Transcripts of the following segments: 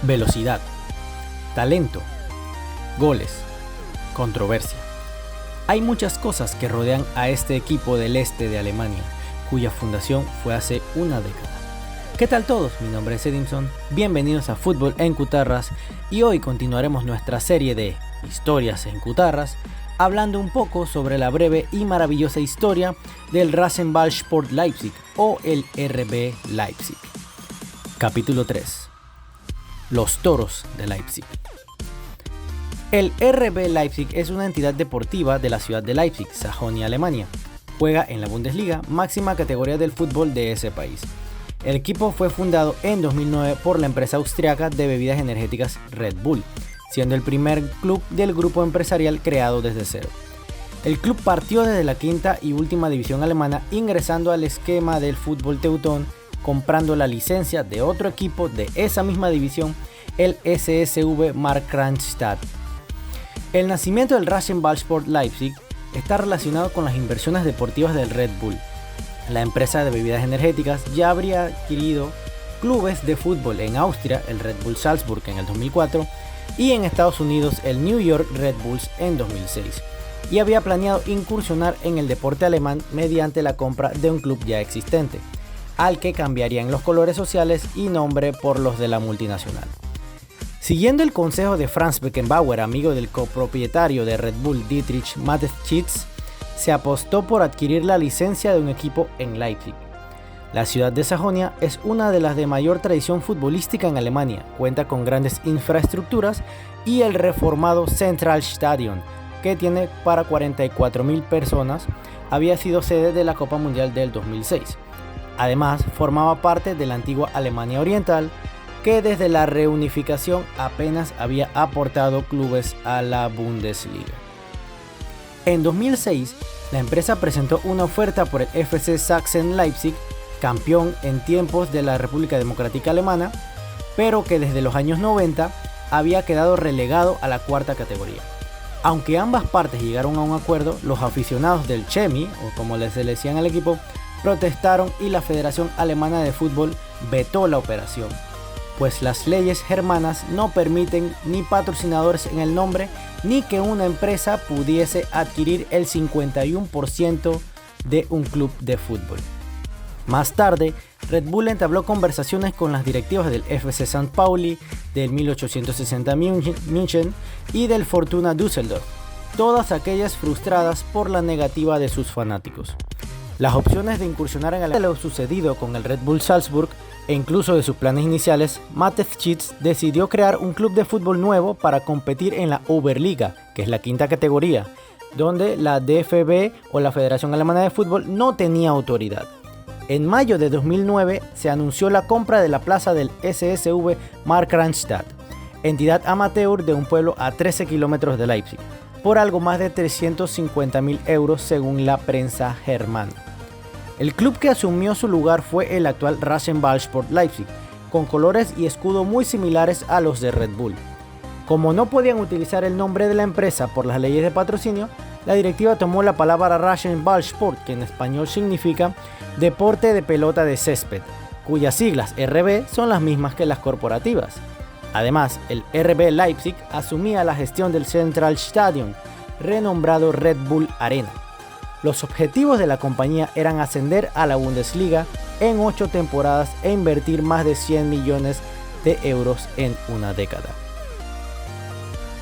Velocidad, talento, goles, controversia. Hay muchas cosas que rodean a este equipo del este de Alemania, cuya fundación fue hace una década. ¿Qué tal todos? Mi nombre es Edinson, bienvenidos a Fútbol en Cutarras y hoy continuaremos nuestra serie de historias en cutarras, hablando un poco sobre la breve y maravillosa historia del Rasenballsport Leipzig o el RB Leipzig. Capítulo 3. Los Toros de Leipzig. El RB Leipzig es una entidad deportiva de la ciudad de Leipzig, Sajonia, Alemania. Juega en la Bundesliga, máxima categoría del fútbol de ese país. El equipo fue fundado en 2009 por la empresa austriaca de bebidas energéticas Red Bull, siendo el primer club del grupo empresarial creado desde cero. El club partió desde la quinta y última división alemana, ingresando al esquema del fútbol teutón, comprando la licencia de otro equipo de esa misma división, el SSV Markranstadt. El nacimiento del Rasenballsport Leipzig está relacionado con las inversiones deportivas del Red Bull. La empresa de bebidas energéticas ya habría adquirido clubes de fútbol en Austria, el Red Bull Salzburg en el 2004, y en Estados Unidos el New York Red Bulls en 2006, y había planeado incursionar en el deporte alemán mediante la compra de un club ya existente, al que cambiarían los colores sociales y nombre por los de la multinacional. Siguiendo el consejo de Franz Beckenbauer, amigo del copropietario de Red Bull Dietrich Mateschitz, se apostó por adquirir la licencia de un equipo en Leipzig. La ciudad de Sajonia es una de las de mayor tradición futbolística en Alemania, cuenta con grandes infraestructuras y el reformado Zentralstadion, que tiene para 44.000 personas, había sido sede de la Copa Mundial del 2006. Además, formaba parte de la antigua Alemania Oriental, que desde la reunificación apenas había aportado clubes a la Bundesliga. En 2006, la empresa presentó una oferta por el FC Sachsen Leipzig, campeón en tiempos de la República Democrática Alemana, pero que desde los años 90 había quedado relegado a la cuarta categoría. Aunque ambas partes llegaron a un acuerdo, los aficionados del Chemie, o como les decían al equipo, protestaron y la Federación Alemana de Fútbol vetó la operación, pues las leyes germanas no permiten ni patrocinadores en el nombre ni que una empresa pudiese adquirir el 51% de un club de fútbol. Más tarde, Red Bull entabló conversaciones con las directivas del FC St. Pauli, del 1860 München y del Fortuna Düsseldorf, todas aquellas frustradas por la negativa de sus fanáticos. Las opciones de incursionar en lo sucedido con el Red Bull Salzburg e incluso de sus planes iniciales, Mateschitz decidió crear un club de fútbol nuevo para competir en la Oberliga, que es la quinta categoría, donde la DFB o la Federación Alemana de Fútbol no tenía autoridad. En mayo de 2009 se anunció la compra de la plaza del SSV Markranstadt, entidad amateur de un pueblo a 13 kilómetros de Leipzig, por algo más de 350.000 euros según la prensa germana. El club que asumió su lugar fue el actual Rasenballsport Leipzig, con colores y escudo muy similares a los de Red Bull. Como no podían utilizar el nombre de la empresa por las leyes de patrocinio, la directiva tomó la palabra Rasenballsport, que en español significa deporte de pelota de césped, cuyas siglas RB son las mismas que las corporativas. Además, el RB Leipzig asumía la gestión del Zentralstadion, renombrado Red Bull Arena. Los objetivos de la compañía eran ascender a la Bundesliga en 8 temporadas e invertir más de 100 millones de euros en una década.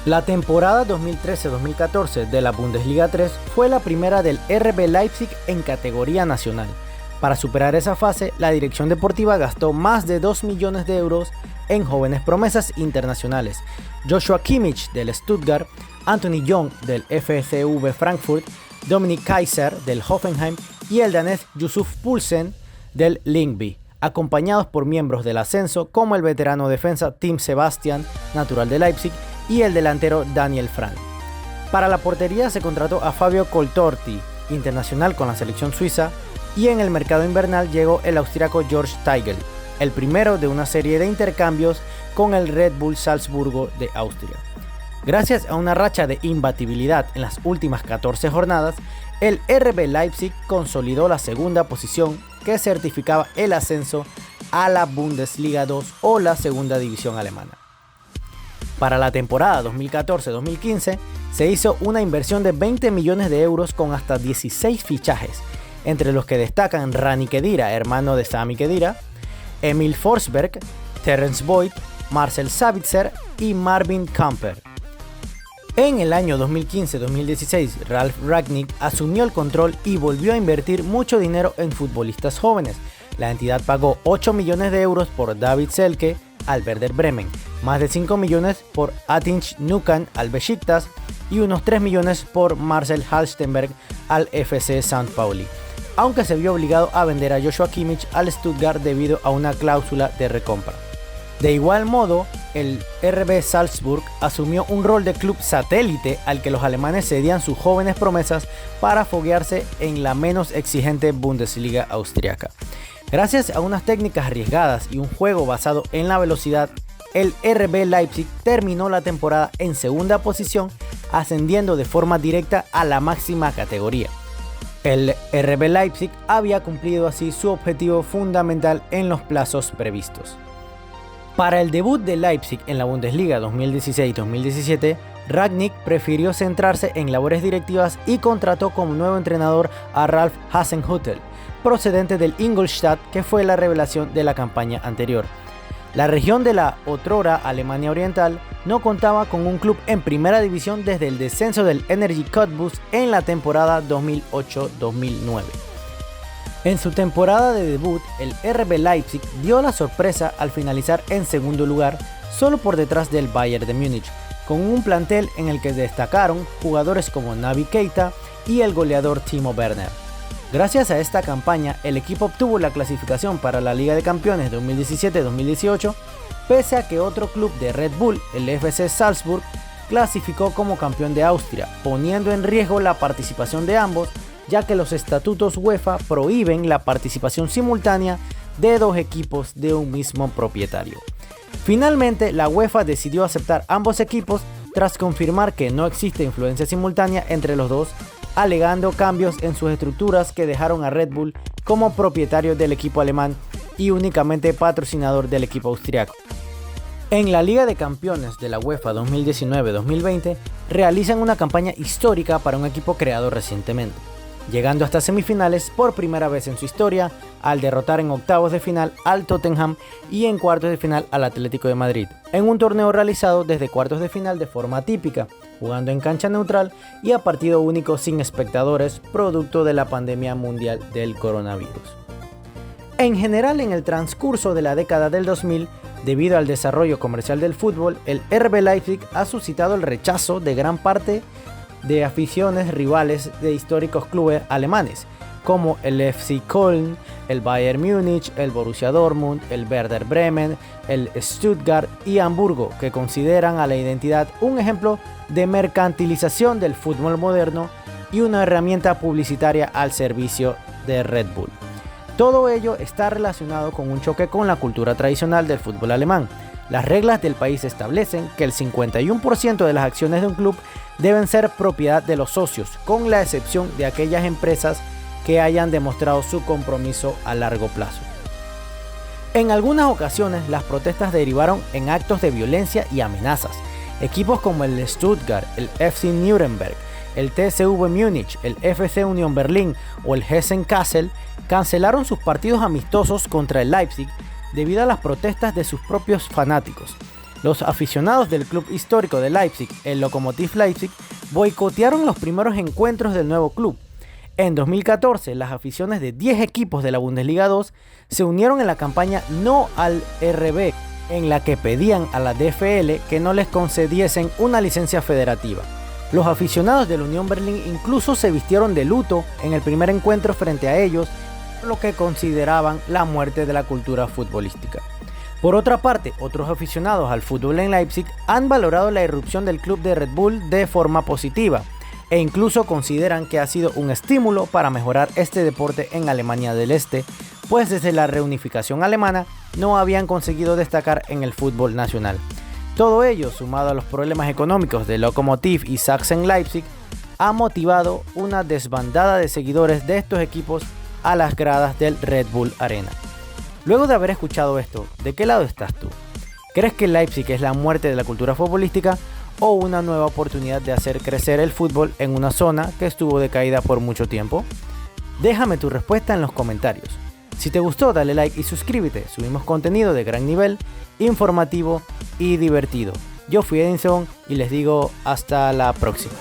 La temporada 2013-2014 de la Bundesliga 3 fue la primera del RB Leipzig en categoría nacional. Para superar esa fase, la dirección deportiva gastó más de 2 millones de euros en jóvenes promesas internacionales: Joshua Kimmich del Stuttgart, Anthony Jong del FCV Frankfurt, Dominik Kaiser del Hoffenheim y el danés Yusuf Poulsen del Lyngby, acompañados por miembros del ascenso como el veterano defensa Tim Sebastian, natural de Leipzig, y el delantero Daniel Frank. Para la portería se contrató a Fabio Coltorti, internacional con la selección suiza, y en el mercado invernal llegó el austriaco Georg Teigl, el primero de una serie de intercambios con el Red Bull Salzburgo de Austria. Gracias a una racha de imbatibilidad en las últimas 14 jornadas, el RB Leipzig consolidó la segunda posición que certificaba el ascenso a la Bundesliga 2 o la segunda división alemana. Para la temporada 2014-2015 se hizo una inversión de 20 millones de euros con hasta 16 fichajes, entre los que destacan Rani Khedira, hermano de Sami Khedira, Emil Forsberg, Terence Boyd, Marcel Sabitzer y Marvin Kamper. En el año 2015-2016, Ralf Rangnick asumió el control y volvió a invertir mucho dinero en futbolistas jóvenes. La entidad pagó 8 millones de euros por David Selke al Werder Bremen, más de 5 millones por Atinç Nukan al Beşiktaş y unos 3 millones por Marcel Halstenberg al FC St. Pauli, aunque se vio obligado a vender a Joshua Kimmich al Stuttgart debido a una cláusula de recompra. De igual modo, el RB Salzburg asumió un rol de club satélite al que los alemanes cedían sus jóvenes promesas para foguearse en la menos exigente Bundesliga austriaca. Gracias a unas técnicas arriesgadas y un juego basado en la velocidad, el RB Leipzig terminó la temporada en segunda posición, ascendiendo de forma directa a la máxima categoría. El RB Leipzig había cumplido así su objetivo fundamental en los plazos previstos. Para el debut de Leipzig en la Bundesliga 2016-2017, Rangnick prefirió centrarse en labores directivas y contrató como nuevo entrenador a Ralf Hasenhüttl, procedente del Ingolstadt, que fue la revelación de la campaña anterior. La región de la otrora Alemania Oriental no contaba con un club en primera división desde el descenso del Energie Cottbus en la temporada 2008-2009. En su temporada de debut, el RB Leipzig dio la sorpresa al finalizar en segundo lugar, solo por detrás del Bayern de Múnich, con un plantel en el que destacaron jugadores como Naby Keita y el goleador Timo Werner. Gracias a esta campaña, el equipo obtuvo la clasificación para la Liga de Campeones 2017-2018, pese a que otro club de Red Bull, el FC Salzburg, clasificó como campeón de Austria, poniendo en riesgo la participación de ambos, ya que los estatutos UEFA prohíben la participación simultánea de dos equipos de un mismo propietario. Finalmente, la UEFA decidió aceptar ambos equipos tras confirmar que no existe influencia simultánea entre los dos, alegando cambios en sus estructuras que dejaron a Red Bull como propietario del equipo alemán y únicamente patrocinador del equipo austriaco. En la Liga de Campeones de la UEFA 2019-2020 realizan una campaña histórica para un equipo creado recientemente, llegando hasta semifinales por primera vez en su historia al derrotar en octavos de final al Tottenham y en cuartos de final al Atlético de Madrid, en un torneo realizado desde cuartos de final de forma típica, jugando en cancha neutral y a partido único sin espectadores, producto de la pandemia mundial del coronavirus. En general, en el transcurso de la década del 2000, debido al desarrollo comercial del fútbol, el RB Leipzig ha suscitado el rechazo de gran parte de aficiones rivales de históricos clubes alemanes, como el FC Köln, el Bayern Múnich, el Borussia Dortmund, el Werder Bremen, el Stuttgart y Hamburgo, que consideran a la identidad un ejemplo de mercantilización del fútbol moderno y una herramienta publicitaria al servicio de Red Bull. Todo ello está relacionado con un choque con la cultura tradicional del fútbol alemán. Las reglas del país establecen que el 51% de las acciones de un club deben ser propiedad de los socios, con la excepción de aquellas empresas que hayan demostrado su compromiso a largo plazo. En algunas ocasiones, las protestas derivaron en actos de violencia y amenazas. Equipos como el Stuttgart, el FC Nuremberg, el TSV Múnich, el FC Union Berlin o el Hessen Kassel cancelaron sus partidos amistosos contra el Leipzig debido a las protestas de sus propios fanáticos. Los aficionados del club histórico de Leipzig, el Lokomotiv Leipzig, boicotearon los primeros encuentros del nuevo club. En 2014, las aficiones de 10 equipos de la Bundesliga 2 se unieron en la campaña No al RB, en la que pedían a la DFL que no les concediesen una licencia federativa. Los aficionados de la Unión Berlín incluso se vistieron de luto en el primer encuentro frente a ellos, lo que consideraban la muerte de la cultura futbolística. Por otra parte, otros aficionados al fútbol en Leipzig han valorado la irrupción del club de Red Bull de forma positiva e incluso consideran que ha sido un estímulo para mejorar este deporte en Alemania del Este, pues desde la reunificación alemana no habían conseguido destacar en el fútbol nacional. Todo ello, sumado a los problemas económicos de Lokomotiv y Sachsen Leipzig, ha motivado una desbandada de seguidores de estos equipos a las gradas del Red Bull Arena. Luego de haber escuchado esto, ¿de qué lado estás tú? ¿Crees que el Leipzig es la muerte de la cultura futbolística o una nueva oportunidad de hacer crecer el fútbol en una zona que estuvo decaída por mucho tiempo? Déjame tu respuesta en los comentarios. Si te gustó, dale like y suscríbete. Subimos contenido de gran nivel, informativo y divertido. Yo fui Edinson y les digo hasta la próxima.